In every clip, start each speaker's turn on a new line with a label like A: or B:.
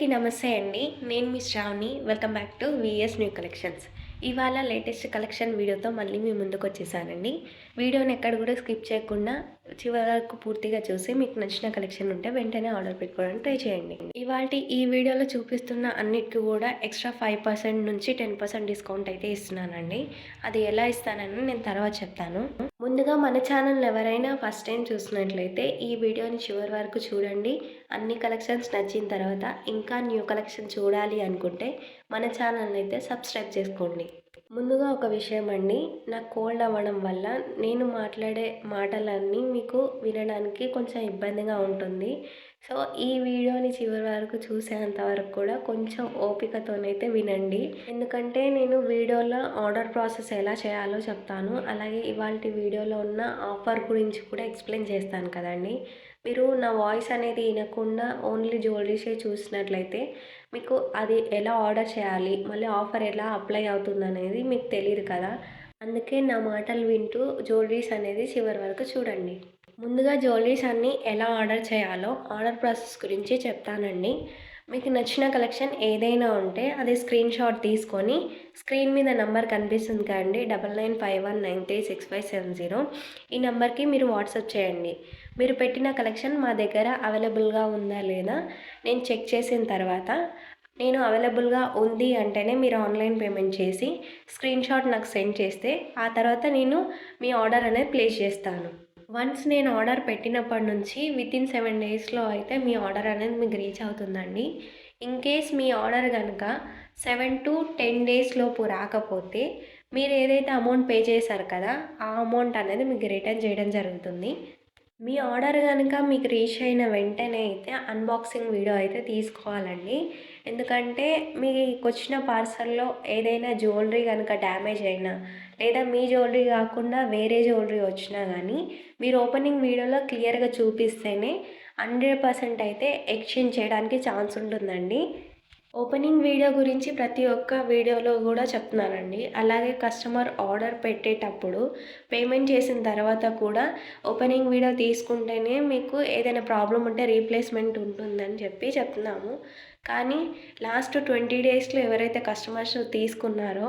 A: అందరికీ నమస్తే అండి. నేను మీ Shravani. Welcome back to VS new collections. ఇవాళ లేటెస్ట్ కలెక్షన్ వీడియోతో మళ్ళీ మీ ముందుకు వచ్చేసానండి. వీడియోని ఎక్కడ కూడా స్కిప్ చేయకుండా చివరి వరకు పూర్తిగా చూసి మీకు నచ్చిన కలెక్షన్ ఉంటే వెంటనే ఆర్డర్ పెట్టుకోవడానికి ట్రై చేయండి. ఇవాళ ఈ వీడియోలో చూపిస్తున్న అన్నిటికీ కూడా ఎక్స్ట్రా 5% నుంచి 10% డిస్కౌంట్ అయితే ఇస్తున్నానండి. అది ఎలా ఇస్తానని నేను తర్వాత చెప్తాను. ముందుగా మన ఛానల్ ఎవరైనా ఫస్ట్ టైం చూసినట్లయితే ఈ వీడియోని చివరి వరకు చూడండి. అన్ని కలెక్షన్స్ నచ్చిన తర్వాత ఇంకా న్యూ కలెక్షన్ చూడాలి అనుకుంటే మన ఛానల్ని అయితే సబ్స్క్రైబ్ చేసుకోండి. ముందుగా ఒక విషయం అండి, నాకు కోల్డ్ అవ్వడం వల్ల నేను మాట్లాడే మాటలన్నీ మీకు వినడానికి కొంచెం ఇబ్బందిగా ఉంటుంది. సో ఈ వీడియోని చివరి వరకు చూసేంత వరకు కూడా కొంచెం ఓపికతోనైతే వినండి. ఎందుకంటే నేను వీడియోలో ఆర్డర్ ప్రాసెస్ ఎలా చేయాలో చెప్తాను. అలాగే ఇవాళ వీడియోలో ఉన్న ఆఫర్ గురించి కూడా ఎక్స్ప్లెయిన్ చేస్తాను కదండి. మీరు నా వాయిస్ అనేది వినకుండా ఓన్లీ జ్యువెలరీసే చూసినట్లయితే మీకు అది ఎలా ఆర్డర్ చేయాలి, మళ్ళీ ఆఫర్ ఎలా అప్లై అవుతుంది అనేది మీకు తెలియదు కదా. అందుకే నా మాటలు వింటూ జ్యువెలరీస్ అనేది చివరి వరకు చూడండి. ముందుగా జ్యువెలరీస్ అన్నీ ఎలా ఆర్డర్ చేయాలో ఆర్డర్ ప్రాసెస్ గురించి చెప్తానండి. మీకు నచ్చిన కలెక్షన్ ఏదైనా ఉంటే అది స్క్రీన్ షాట్ తీసుకొని స్క్రీన్ మీద నెంబర్ కనిపిస్తుంది కదండి, 9951936570. ఈ నెంబర్కి మీరు వాట్సాప్ చేయండి. మీరు పెట్టిన కలెక్షన్ మా దగ్గర అవైలబుల్గా ఉందా లేదా నేను చెక్ చేసిన తర్వాత నేను అవైలబుల్గా ఉంది అంటేనే మీరు ఆన్లైన్ పేమెంట్ చేసి స్క్రీన్ షాట్ నాకు సెండ్ చేస్తే ఆ తర్వాత నేను మీ ఆర్డర్ అనేది ప్లేస్ చేస్తాను. వన్స్ నేను ఆర్డర్ పెట్టినప్పటి నుంచి వితిన్ 7 డేస్లో అయితే మీ ఆర్డర్ అనేది మీకు రీచ్ అవుతుందండి. ఇన్ కేస్ మీ ఆర్డర్ కనుక 7 to 10 డేస్ లోపు రాకపోతే మీరు ఏదైతే అమౌంట్ పే చేశారు కదా ఆ అమౌంట్ అనేది మీకు రిటర్న్ చేయడం జరుగుతుంది. మీ ఆర్డర్ కనుక మీకు రీచ్ అయిన వెంటనే అయితే అన్బాక్సింగ్ వీడియో అయితే తీసుకోవాలండి. ఎందుకంటే మీకు వచ్చిన పార్సల్లో ఏదైనా జ్యువెలరీ కనుక డ్యామేజ్ అయినా లేదా మీ జ్యువెలరీ కాకుండా వేరే జ్యువెలరీ వచ్చినా కానీ మీరు ఓపెనింగ్ వీడియోలో క్లియర్గా చూపిస్తేనే 100% అయితే ఎక్స్చేంజ్ చేయడానికి ఛాన్స్ ఉంటుందండి. ఓపెనింగ్ వీడియో గురించి ప్రతి ఒక్క వీడియోలో కూడా చెప్తున్నానండి. అలాగే కస్టమర్ ఆర్డర్ పెట్టేటప్పుడు పేమెంట్ చేసిన తర్వాత కూడా ఓపెనింగ్ వీడియో తీసుకుంటేనే మీకు ఏదైనా ప్రాబ్లం ఉంటే రీప్లేస్మెంట్ ఉంటుందని చెప్తున్నాము. కానీ లాస్ట్ 20 డేస్లో ఎవరైతే కస్టమర్స్ తీసుకున్నారో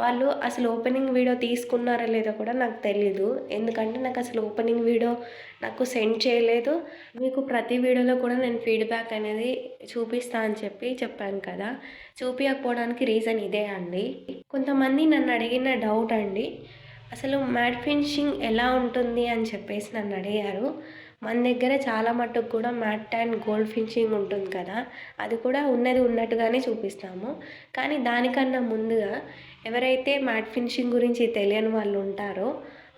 A: వాళ్ళు అసలు ఓపెనింగ్ వీడియో తీసుకున్నారో లేదో కూడా నాకు తెలీదు. ఎందుకంటే నాకు అసలు ఓపెనింగ్ వీడియో నాకు సెండ్ చేయలేదు. మీకు ప్రతి వీడియోలో కూడా నేను ఫీడ్బ్యాక్ అనేది చూపిస్తా అని చెప్పాను కదా. చూపించకపోవడానికి రీజన్ ఇదే అండి. కొంతమంది నన్ను అడిగిన డౌట్ అండి, అసలు మ్యాట్ ఫినిషింగ్ ఎలా ఉంటుంది అని చెప్పేసి నన్ను అడిగారు. మన దగ్గర చాలా మట్టుకు కూడా మ్యాట్ అండ్ గోల్డ్ ఫినిషింగ్ ఉంటుంది కదా, అది కూడా ఉన్నది ఉన్నట్టుగానే చూపిస్తాము. కానీ దానికన్నా ముందుగా ఎవరైతే మ్యాట్ ఫినిషింగ్ గురించి తెలియని వాళ్ళు ఉంటారో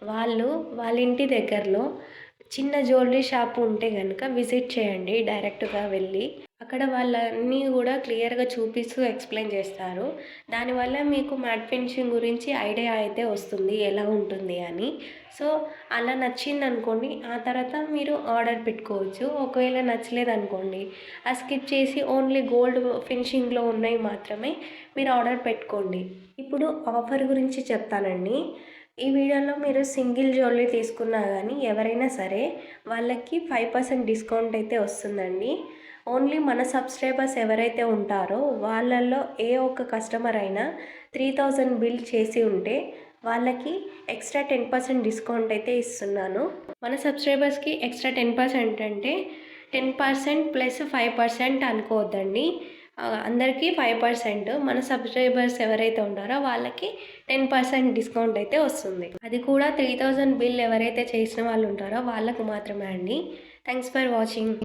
A: వాళ్ళ ఇంటి దగ్గరలో చిన్న జ్యువెలరీ షాప్ ఉంటే కనుక విజిట్ చేయండి. డైరెక్ట్గా వెళ్ళి అక్కడ వాళ్ళన్నీ కూడా క్లియర్గా చూపిస్తూ ఎక్స్ప్లెయిన్ చేస్తారు. దానివల్ల మీకు మ్యాట్ ఫినిషింగ్ గురించి ఐడియా అయితే వస్తుంది ఎలా ఉంటుంది అని. సో అలా నచ్చింది అనుకోండి, ఆ తర్వాత మీరు ఆర్డర్ పెట్టుకోవచ్చు. ఒకవేళ నచ్చలేదు అనుకోండి, ఆ స్కిప్ చేసి ఓన్లీ గోల్డ్ ఫినిషింగ్లో ఉన్నవి మాత్రమే మీరు ఆర్డర్ పెట్టుకోండి. ఇప్పుడు ఆఫర్ గురించి చెప్తానండి. ఈ వీడియోలో మీరు సింగిల్ జ్యువెలరీ తీసుకున్నా కానీ ఎవరైనా సరే వాళ్ళకి 5% డిస్కౌంట్ అయితే వస్తుందండి. ఓన్లీ మన సబ్స్క్రైబర్స్ ఎవరైతే ఉంటారో వాళ్ళల్లో ఏ ఒక్క కస్టమర్ అయినా 3000 బిల్ చేసి ఉంటే వాళ్ళకి ఎక్స్ట్రా 10% డిస్కౌంట్ అయితే ఇస్తున్నాను. మన సబ్స్క్రైబర్స్కి ఎక్స్ట్రా 10% అంటే 10% ప్లస్ 5% అనుకోవద్దండి. అందరికీ 5%, మన సబ్స్క్రైబర్స్ ఎవరైతే ఉంటారో వాళ్ళకి 10% డిస్కౌంట్ అయితే వస్తుంది. అది కూడా 3000 బిల్ ఎవరైతే చేసిన వాళ్ళు ఉంటారో వాళ్ళకు మాత్రమే అండి. Thanks for watching.